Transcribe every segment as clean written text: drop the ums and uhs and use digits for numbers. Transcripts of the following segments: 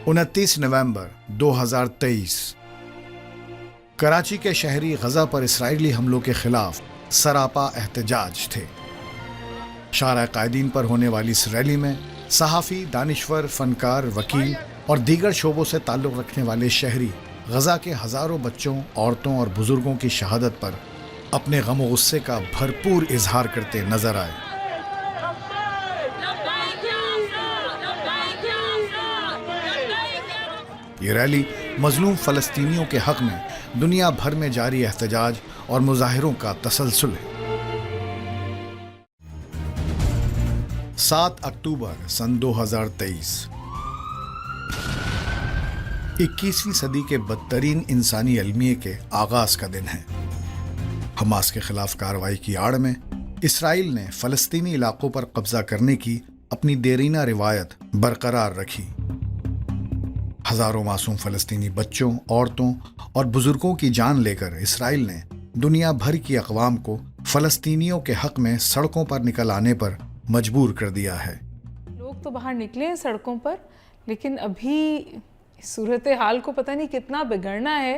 29 नवंबर 2023 कराची के शहरी गजा पर इसराइली हमलों के खिलाफ सरापा एहतजाज थे। शारा कायदीन पर होने वाली इस रैली में सहाफ़ी, दानिश्वर, फनकार, वकील और दीगर शोबों से ताल्लुक़ रखने वाले शहरी गजा के हज़ारों बच्चों, औरतों और बुज़ुर्गों की शहादत पर अपने गम और गुस्से का भरपूर इजहार करते नजर आए। ये रैली मजलूम फ़लस्तीनियों के हक़ में दुनिया भर में जारी एहतजाज और मुजाहिरों का तसलसल है। 7 अक्टूबर सन 2023 21वीं सदी के बदतरीन इंसानी अलमिये के आगाज का दिन है। हमास के खिलाफ कार्रवाई की आड़ में इसराइल ने फ़लस्तीनी इलाकों पर कब्जा करने की अपनी देरीना रिवायत बरकरार रखी। हजारों मासूम फ़लस्तीनी बच्चों, औरतों और बुजुर्गों की जान लेकर इसराइल ने दुनिया भर की अक़वाम को फ़लस्तीनियों के हक़ में सड़कों पर निकल आने पर मजबूर कर दिया है। लोग तो बाहर निकले हैं सड़कों पर, लेकिन अभी सूरत हाल को पता नहीं कितना बिगड़ना है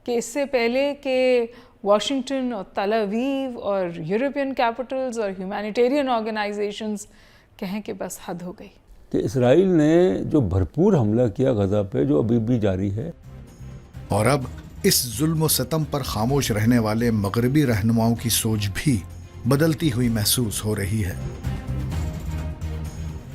कि इससे पहले कि वाशिंगटन और तल अवीव और यूरोपियन कैपिटल्स और ह्यूमैनिटेरियन ऑर्गेनाइजेशंस कहें कि बस हद हो गई। कि इसराइल ने जो भरपूर हमला किया गजा पे, जो अभी भी जारी है, और अब इस जुल्म व सितम पर खामोश रहने वाले मगरबी रहनुमाओं की सोच भी बदलती हुई महसूस हो रही है।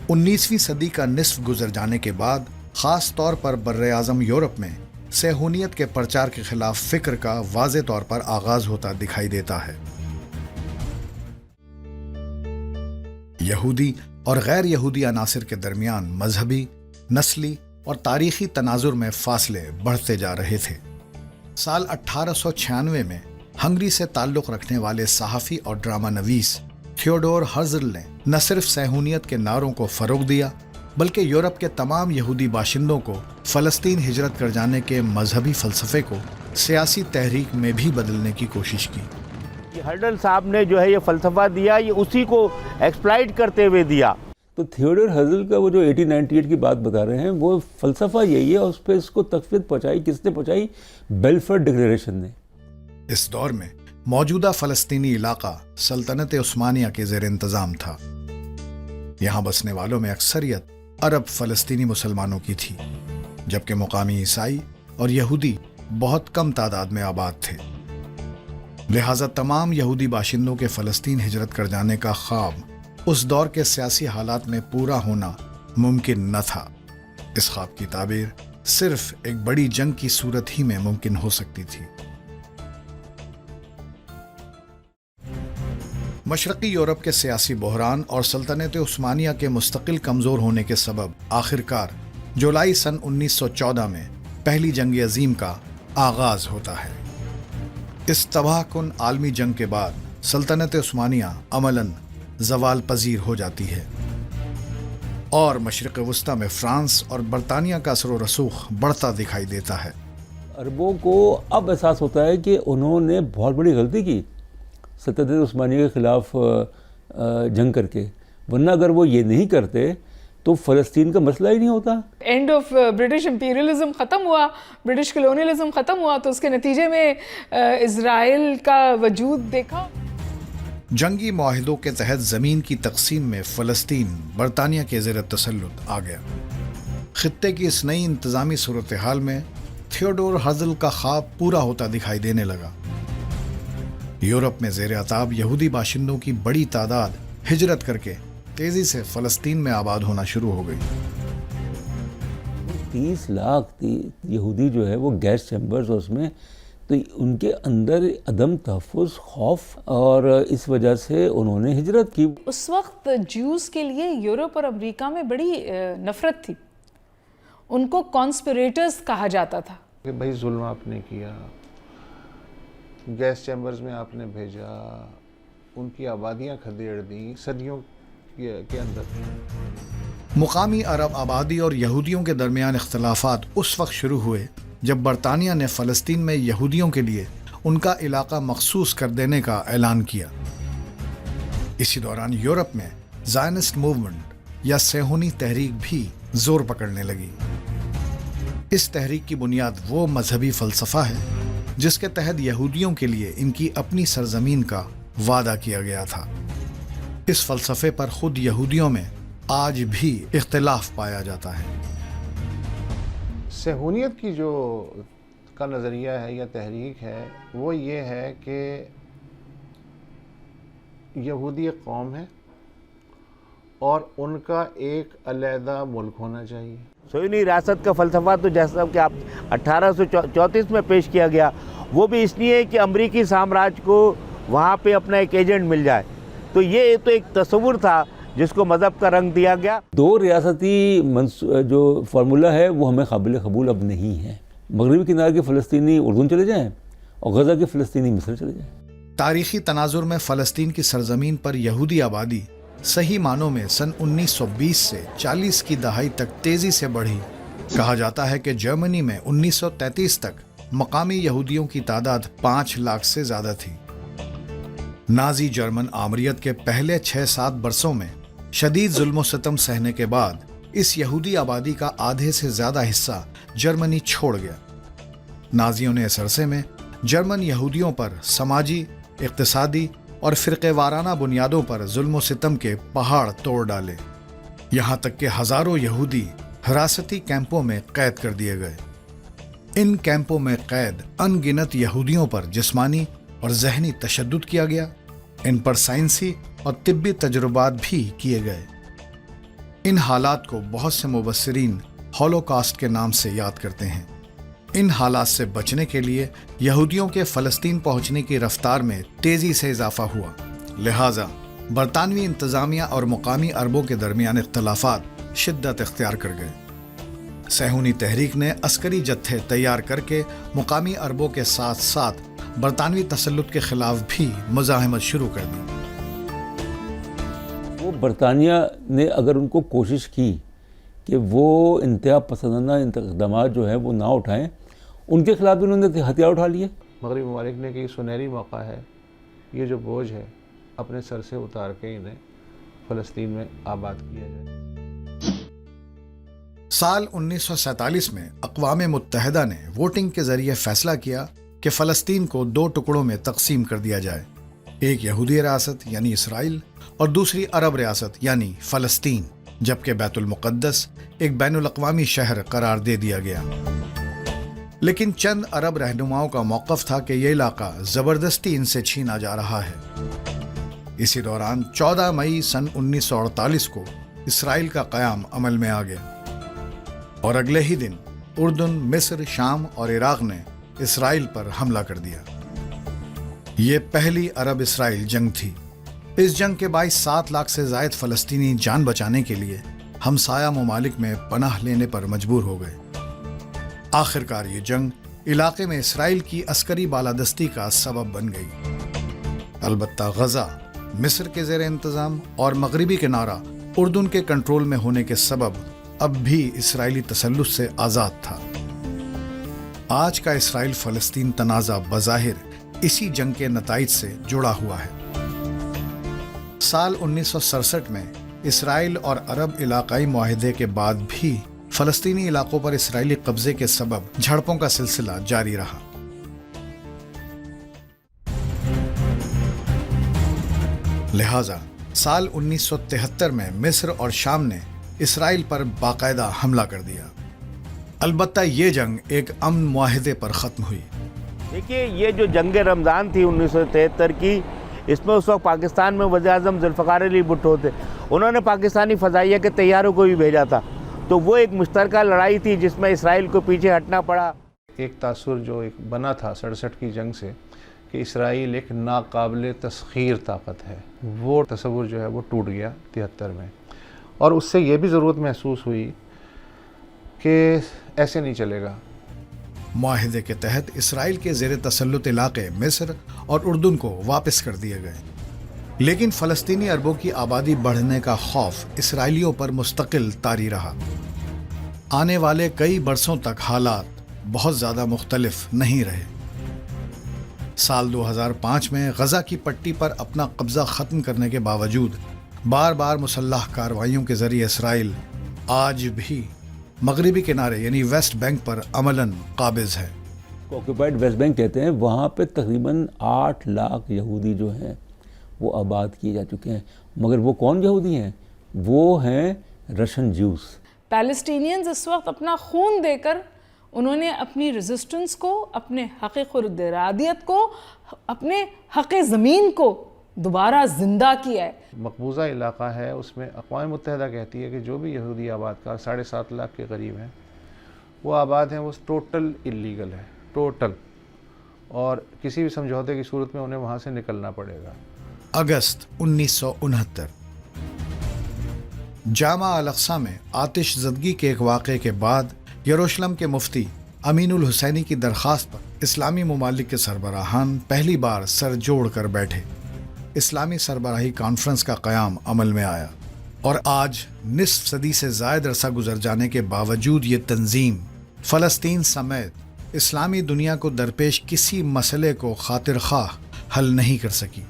19वीं सदी का निस्फ गुजर जाने के बाद खास तौर पर बर्रे आज़म यूरोप में सेहूनियत के प्रचार के खिलाफ फिक्र का वाज़े तौर पर आगाज होता दिखाई देता है। यहूदी और गैर यहूदी अनासिर के दरमियान मजहबी, नस्ली और तारीखी तनाजुर में फासले बढ़ते जा रहे थे। साल 1896 में हंगरी से ताल्लुक़ रखने वाले सहाफ़ी और ड्रामा नवीस थियोडोर हर्ज़ल ने न सिर्फ सेहूनियत के नारों को फ़रोग़ दिया, बल्कि यूरोप के तमाम यहूदी बाशिंदों को फ़लस्तीन हिजरत कर जाने के मजहबी फ़लसफ़े को सियासी तहरीक में भी बदलने की कोशिश की। हर्डल साहब ने जो है ये फ़लसफ़ा दिया, ये उसी को एक्सप्लॉइट करते हुए दिया। तो थियोडोर हर्ज़ल का वो जो 1898 की बात बता रहे हैं, वो फ़लसफ़ा यही है, और उस पर इसको तक़वीत पहुँचाई किसने पहुँचाई? बेलफर डिक्लेरेशन ने। इस दौर में मौजूदा फ़लस्तीनी इलाका सल्तनत उस्मानिया के ज़ेर इंतज़ाम था। यहाँ बसने वालों में अक्सरियत अरब फ़लस्तीनी मुसलमानों की थी, जबकि मुकामी ईसाई और यहूदी बहुत कम तादाद में आबाद थे। लिहाजा तमाम यहूदी बाशिंदों के फ़लस्तीन हिजरत कर जाने का ख्वाब उस दौर के सियासी हालात में पूरा होना मुमकिन न था। इस ख्वाब की ताबीर सिर्फ एक बड़ी जंग की सूरत ही में मुमकिन हो सकती थी। मशरक़ी यूरोप के सियासी बहरान और सल्तनत उस्मानिया के मुस्तकिल कमज़ोर होने के सबब आखिरकार जुलाई सन 1914 में पहली जंग अज़ीम का आगाज़ होता है। इस तबाहकुन आलमी जंग के बाद सल्तनत उस्मानिया अमलन ज़वाल पजीर हो जाती है और मशरिक़ वस्ता में फ़्रांस और बरतानिया का असर व रसूख बढ़ता दिखाई देता है। अरबों को अब एहसास होता है कि उन्होंने बहुत बड़ी गलती की सल्तनत उस्मानिया के ख़िलाफ़ जंग करके, वरना अगर वो ये नहीं करते तो फ़लस्तीन का मसला ही नहीं होता। एंड ऑफ ब्रिटिश इम्पीरियलिज्म ख़त्म हुआ, ब्रिटिश कॉलोनियलिज्म ख़त्म हुआ, तो उसके नतीजे में इज़राइल का वजूद देखा। जंगी मुआहिदों के तहत ज़मीन की तकसीम में फ़लस्तीन बरतानिया के ज़ेर तसल्लुत आ गया। ख़ित्ते की इस नई इंतज़ामी सूरत हाल में थियोडोर हर्ज़ल का ख्वाब पूरा होता दिखाई देने लगा। यूरोप में ज़ेर अताब यहूदी बाशिंदों की बड़ी तादाद हिजरत करके तेज़ी से फ़लस्तीन में आबाद होना शुरू हो गई। 30 लाख यहूदी जो है वो गैस चैम्बर्स, उसमें तो उनके अंदर अदम तहफ़्फ़ुज़, खौफ, और इस वजह से उन्होंने हिजरत की। उस वक्त ज्यूज़ के लिए यूरोप और अमेरिका में बड़ी नफ़रत थी। उनको कॉन्स्पिरेटर्स कहा जाता था कि भाई जुल्म आपने किया, गैस चैम्बर्स में आपने भेजा, उनकी आबादियाँ खदेड़ दी सदियों के अंदर। मुकामी अरब आबादी और यहूदियों के दरमियान इख्तलाफात उस वक्त शुरू हुए जब बरतानिया ने फ़लस्तीन में यहूदियों के लिए उनका इलाका मखसूस कर देने का ऐलान किया। इसी दौरान यूरोप में ज़ायनिस्ट मूवमेंट या सेहूनी तहरीक भी जोर पकड़ने लगी। اس تحریک کی بنیاد وہ مذہبی فلسفہ ہے جس کے تحت یہودیوں کے لیے ان کی اپنی سرزمین کا وعدہ کیا گیا تھا۔ اس فلسفے پر خود یہودیوں میں آج بھی اختلاف پایا جاتا ہے۔ صہیونیت کی جو کا نظریہ ہے یا تحریک ہے وہ یہ ہے کہ یہودی ایک قوم ہے اور ان کا ایک علیحدہ ملک ہونا چاہیے۔ صہیونی ریاست کا فلسفہ تو جیسا کہ آپ 1834 میں پیش کیا گیا، وہ بھی اس لیے کہ امریکی سامراج کو وہاں پہ اپنا ایک ایجنٹ مل جائے، تو یہ تو ایک تصور تھا جس کو مذہب کا رنگ دیا گیا۔ دو ریاستی جو فارمولہ ہے وہ ہمیں قابل قبول اب نہیں ہے۔ مغربی کنارے کے فلسطینی اردن چلے جائیں اور غزہ کے فلسطینی مصر چلے جائیں۔ تاریخی تناظر میں فلسطین کی سرزمین پر یہودی آبادی صحیح معنوں میں سن 1920 سے 40 کی دہائی تک تیزی سے بڑھی۔ کہا جاتا ہے کہ جرمنی میں 1933 تک مقامی یہودیوں کی تعداد 5 لاکھ سے زیادہ تھی۔ نازی جرمن آمریت کے پہلے 6-7 برسوں میں شدید ظلم و ستم سہنے کے بعد اس یہودی آبادی کا آدھے سے زیادہ حصہ جرمنی چھوڑ گیا۔ نازیوں نے اس عرصے میں جرمن یہودیوں پر سماجی، اقتصادی اور فرقے وارانہ بنیادوں پر ظلم و ستم کے پہاڑ توڑ ڈالے، یہاں تک کہ ہزاروں یہودی حراستی کیمپوں میں قید کر دیے گئے۔ ان کیمپوں میں قید ان گنت یہودیوں پر جسمانی اور ذہنی تشدد کیا گیا، ان پر سائنسی اور طبی تجربات بھی کیے گئے۔ ان حالات کو بہت سے مبصرین ہولوکاسٹ کے نام سے یاد کرتے ہیں۔ ان حالات سے بچنے کے لیے یہودیوں کے فلسطین پہنچنے کی رفتار میں تیزی سے اضافہ ہوا، لہٰذا برطانوی انتظامیہ اور مقامی عربوں کے درمیان اختلافات شدت اختیار کر گئے۔ صہیونی تحریک نے عسکری جتھے تیار کر کے مقامی عربوں کے ساتھ ساتھ برطانوی تسلط کے خلاف بھی مزاحمت شروع کر دی۔ وہ برطانیہ نے اگر ان کو کوشش کی کہ وہ انتہا پسندانہ اقدامات جو ہیں وہ نہ اٹھائیں، ان کے خلاف بھی انہوں نے ہتھیار اٹھا لیے۔ مغربی ممالک نے کہ یہ سنہری موقع ہے، یہ جو بوجھ ہے اپنے سر سے اتار کے انہیں فلسطین میں آباد کیا جائے۔ سال 1947 میں اقوام متحدہ نے ووٹنگ کے ذریعے فیصلہ کیا کہ فلسطین کو 2 ٹکڑوں میں تقسیم کر دیا جائے، ایک یہودی ریاست یعنی اسرائیل اور دوسری عرب ریاست یعنی فلسطین، جبکہ بیت المقدس ایک بین الاقوامی شہر قرار دے دیا گیا۔ لیکن چند عرب رہنماؤں کا موقف تھا کہ یہ علاقہ زبردستی ان سے چھینا جا رہا ہے۔ اسی دوران 14 مئی سن 1948 کو اسرائیل کا قیام عمل میں آ گیا اور اگلے ہی دن اردن، مصر، شام اور عراق نے اسرائیل پر حملہ کر دیا۔ یہ پہلی عرب اسرائیل جنگ تھی۔ اس جنگ کے باعث 7 لاکھ سے زائد فلسطینی جان بچانے کے لیے ہمسایہ ممالک میں پناہ لینے پر مجبور ہو گئے۔ آخرکار یہ جنگ علاقے میں اسرائیل کی عسکری بالادستی کا سبب بن گئی۔ البتہ غزہ مصر کے زیر انتظام اور مغربی کنارہ اردن کے کنٹرول میں ہونے کے سبب اب بھی اسرائیلی تسلط سے آزاد تھا۔ آج کا اسرائیل فلسطین تنازع بظاہر اسی جنگ کے نتائج سے جڑا ہوا ہے۔ سال 1967 میں اسرائیل اور عرب علاقائی معاہدے کے بعد بھی فلسطینی علاقوں پر اسرائیلی قبضے کے سبب جھڑپوں کا سلسلہ جاری رہا۔ لہٰذا سال 1973 میں مصر اور شام نے اسرائیل پر باقاعدہ حملہ کر دیا۔ البتہ یہ جنگ ایک امن معاہدے پر ختم ہوئی۔ دیکھیے، یہ جو جنگ رمضان تھی 1973 کی، اس میں اس وقت پاکستان میں وزیر اعظم ذوالفقار علی بھٹو تھے۔ انہوں نے پاکستانی فضائیہ کے طیاروں کو بھی بھیجا تھا، تو وہ ایک مشترکہ لڑائی تھی جس میں اسرائیل کو پیچھے ہٹنا پڑا۔ ایک تاثر جو ایک بنا تھا 67 کی جنگ سے کہ اسرائیل ایک ناقابل تسخیر طاقت ہے، وہ تصور جو ہے وہ ٹوٹ گیا 73 میں، اور اس سے یہ بھی ضرورت محسوس ہوئی کہ ایسے نہیں چلے گا۔ معاہدے کے تحت اسرائیل کے زیر تسلط علاقے مصر اور اردن کو واپس کر دیے گئے، لیکن فلسطینی عربوں کی آبادی بڑھنے کا خوف اسرائیلیوں پر مستقل طاری رہا۔ آنے والے کئی برسوں تک حالات بہت زیادہ مختلف نہیں رہے۔ سال 2005 میں غزہ کی پٹی پر اپنا قبضہ ختم کرنے کے باوجود بار بار مسلح کارروائیوں کے ذریعے اسرائیل آج بھی मगरिबी किनारे यानी वेस्ट बैंक पर अमलन काबिज है। ऑक्यूपाइड वेस्ट बैंक कहते हैं, वहाँ पे तकरीबन 8 लाख यहूदी जो हैं वो आबाद किए जा चुके हैं। मगर वो कौन यहूदी हैं? वो हैं रशियन ज्यूस। पैलेस्टीनियंस इस वक्त अपना खून देकर उन्होंने अपनी रेजिस्टेंस को, अपने हक़ खुर्द इरादियत को, अपने हक़ ज़मीन को दोबारा ज़िंदा किया है। मकबूजा इलाका है, उसमें अक़वाम मुत्तहिदा कहती है कि जो भी यहूदी आबाद का 7.5 लाख के करीब हैं वो आबाद हैं, वो टोटल इलीगल है, टोटल, और किसी भी समझौते की सूरत में उन्हें वहाँ से निकलना पड़ेगा। अगस्त 1969 जामा अल-अक़सा में आतिश ज़दगी के एक वाक़े के बाद यरूशलेम के मुफ्ती अमीनुल हुसैनी की दरख्वास्त पर इस्लामी ममालिक के सरबराहान पहली बार सर जोड़ कर बैठे। इस्लामी सरबराही कॉन्फ्रेंस का क़याम अमल में आया और आज निस्फ सदी से ज़ायद अरसा गुजर जाने के बावजूद ये तंजीम फ़लस्तीन समेत इस्लामी दुनिया को दरपेश किसी मसले को खातिर ख़्वाह हल नहीं कर सकी।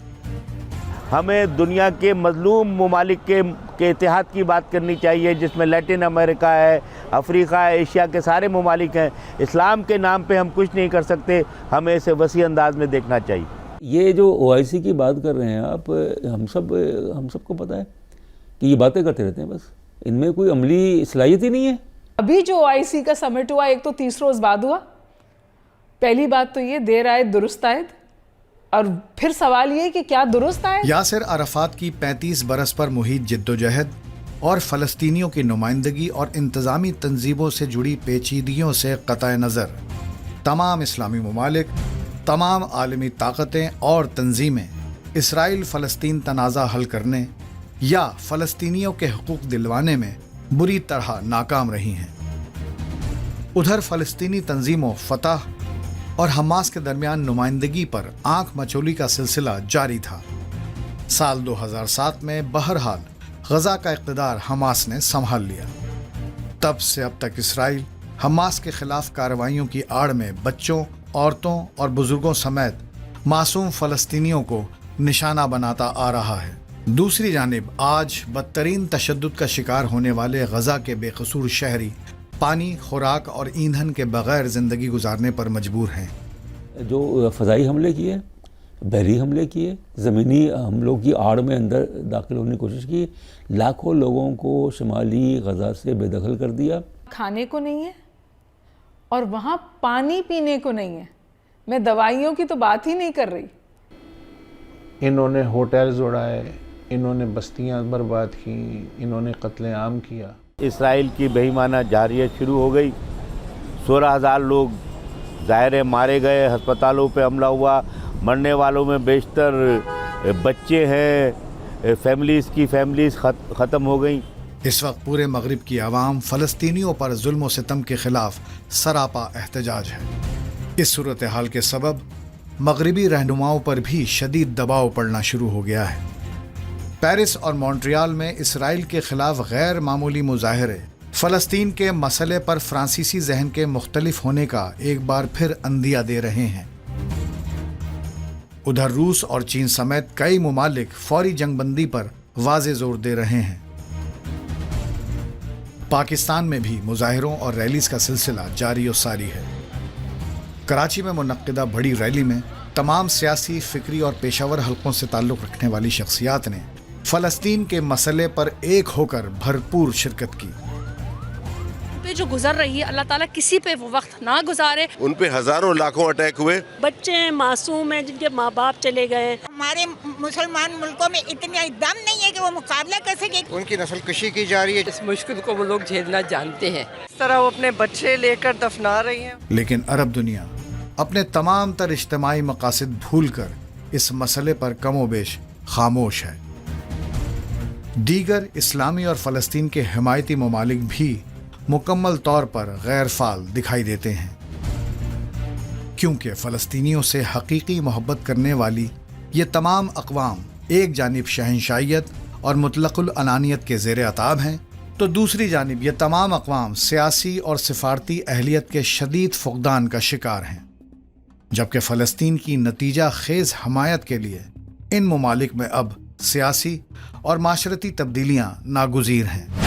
हमें दुनिया के मज़लूम ममालिक के इत्तेहाद की बात करनी चाहिए, जिसमें लैटिन अमेरिका है, अफ्रीका है, एशिया के सारे ममालिक हैं। इस्लाम के नाम पे हम कुछ नहीं कर सकते, हमें इसे वसी अंदाज में देखना चाहिए। ये जो OIC की बात कर रहे हैं आप, हम सबको पता है कि ये बातें करते रहते हैं, बस इनमें कोई अमली सलाहियत ही नहीं है। अभी जो OIC का समिट हुआ, एक तो 30 रोज़ बाद हुआ। पहली बात तो ये देर आयत दुरुस्त आयत, और फिर सवाल ये कि क्या दुरुस्त आयत? यासिर अराफात की 35 बरस पर मुहित जिद्दोजहद और फ़लस्तीनियों की नुमाइंदगी और इंतज़ामी तंजीमों से जुड़ी पेचीदगियों से क़तअ नज़र तमाम इस्लामी ममालिक, तमाम आलमी ताकतें और तंजीमें इसराइल फ़लस्तीन तनाज़ा हल करने या फ़लस्तीनियों के हुकूक दिलवाने में बुरी तरह नाकाम रही हैं। उधर फ़लस्तीनी तंजीमों फ़तह और हमास के दरमियान नुमाइंदगी पर आंख मचोली का सिलसिला जारी था। साल 2007 में बहरहाल गजा का इक़्तिदार हमास ने संभाल लिया। तब से अब तक इसराइल हमास के खिलाफ कार्रवाइयों की आड़ में बच्चों, औरतों और बुजुर्गों समेत मासूम फ़लस्तीनियों को निशाना बनाता आ रहा है। दूसरी जानिब आज बदतरीन तशद्दुद का शिकार होने वाले गजा के बेकसूर शहरी पानी, खुराक और ईंधन के बगैर ज़िंदगी गुजारने पर मजबूर हैं। जो फ़ज़ाई हमले किए, बहरी हमले किए, ज़मीनी हमलों की आड़ में अंदर दाखिल होने की कोशिश की, लाखों लोगों को शुमाली गजा से बेदखल कर दिया। खाने को नहीं है और वहाँ पानी पीने को नहीं है। मैं दवाइयों की तो बात ही नहीं कर रही। इन्होंने होटल्स उड़ाए, इन्होंने बस्तियां बर्बाद की, इन्होंने कत्ले आम किया। इसराइल की बेईमाना जारियत शुरू हो गई। 16,000 लोग ज़ाहिर मारे गए, अस्पतालों पे हमला हुआ, मरने वालों में बेशतर बच्चे हैं, फैमिलीज़ ख़त्म हो गई। इस वक्त पूरे मगरिब की आवाम फ़लस्तीनियों पर जुल्म व सितम के ख़िलाफ़ सरापा एहतजाज है। इस सूरत हाल के सबब मगरिबी रहनुमाओं पर भी शदीद दबाव पड़ना शुरू हो गया है। पेरिस और मॉन्ट्रियल में इसराइल के खिलाफ गैर मामूली मुजाहरे फ़लस्तीन के मसले पर फ्रांसीसी जहन के मुख्तलिफ होने का एक बार फिर अंदिया दे रहे हैं। उधर रूस और चीन समेत कई ममालिक फौरी जंगबंदी पर वाज़े जोर दे रहे हैं। पाकिस्तान में भी मुजाहिरों और रैलीज़ का सिलसिला जारी और सारी है। कराची में मुनक्किदा बड़ी रैली में तमाम सियासी, फ़िक्री और पेशावर हलकों से ताल्लुक़ रखने वाली शख्सियात ने फ़लस्तीन के मसले पर एक होकर भरपूर शिरकत की। पे जो गुजर रही है, अल्लाह ताला किसी पे वो वक्त ना गुजारे। उन पे हजारों लाखों अटैक हुए, बच्चे हैं, मासूम हैं, जिनके माँ बाप चले गए। हमारे मुसलमान मुल्कों में इतनी दम नहीं है कि वो मुकाबला कर सके। उनकी नस्ल कशी की जा रही है। इस मुश्किल को वो लोग झेलना जानते हैं। इस तरह वो अपने बच्चे लेकर दफना रही हैं। लेकिन अरब दुनिया अपने तमाम तर इज्तिमाई मकासद भूल कर इस मसले पर कमोबेश खामोश है। दीगर इस्लामी और फ़लस्तीन के हिमायती ममालिक भी मुकम्मल तौर पर गैर फाल दिखाई देते हैं, क्योंकि फ़लस्तीनियों से हकीकी मोहब्बत करने वाली ये तमाम अक़वाम एक जानिब शहंशाहियत और मुतलक़ुल अनानियत के ज़ेर अताब हैं, तो दूसरी जानिब ये तमाम अक़वाम सियासी और सिफारती अहलियत के शदीद फ़ुक़दान का शिकार हैं। जबकि फ़लस्तीन की नतीजा खेज़ हमायत के लिए इन ममालिक में अब सियासी और माशरती तब्दीलियाँ नागुज़ीर हैं।